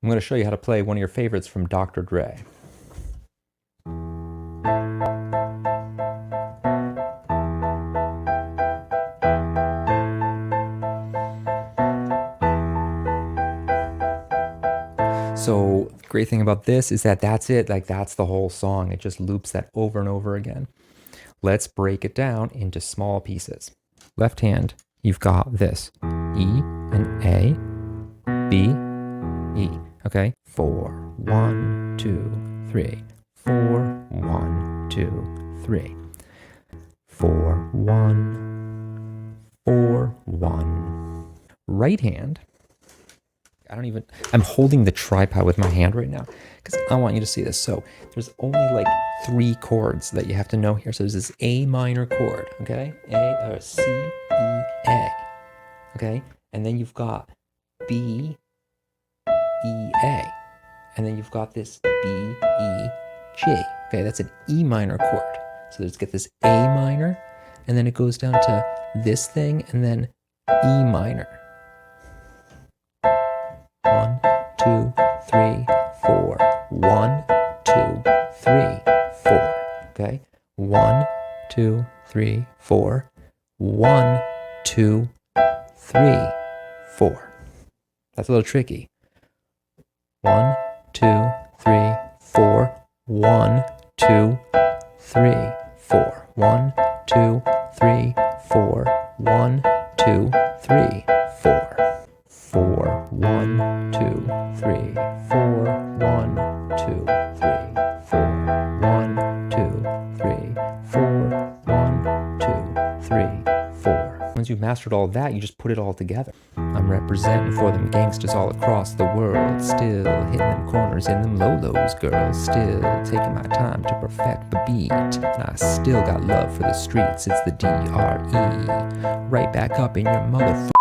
I'm going to show you how to play one of your favorites from D.R.E. So the great thing about this is that that's it. Like that's the whole song. It just loops that over and over again. Let's break it down into small pieces. Left hand, you've got this E and A, B, E. Okay, 4, 1, 2, 3. 4, 1, 2, 3. 4, 1, 4, 1. Right hand, I'm holding the tripod with my hand right now because I want you to see this. So there's only like 3 chords that you have to know here. So there's this A minor chord, okay? C, E, A, okay? And then you've got B, E, A. And then you've got this B, E, G. Okay, that's an E minor chord. So let's get this A minor, and then it goes down to this thing, and then E minor. 1, 2, 3, 4. 1, 2, 3, 4. Okay? 1, 2, 3, 4. 1, 2, 3, 4. That's a little tricky. 1, 2, 3, 4. 1, 2, 3, 4. 1, 2, 3, 4. 1, 2, 3, 4. 4, 1, 2, 3, 4. 1, 2, 3, 4. 1, 2, 3, 4. 1, 2, 3, 4. Once you've mastered all of that, you just put it all together. I'm representing for them gangsters all across the world, still hitting them corners in them lolos, girls, still taking my time to perfect the beat, and I still got love for the streets. It's the D.R.E. right back up in your motherfucking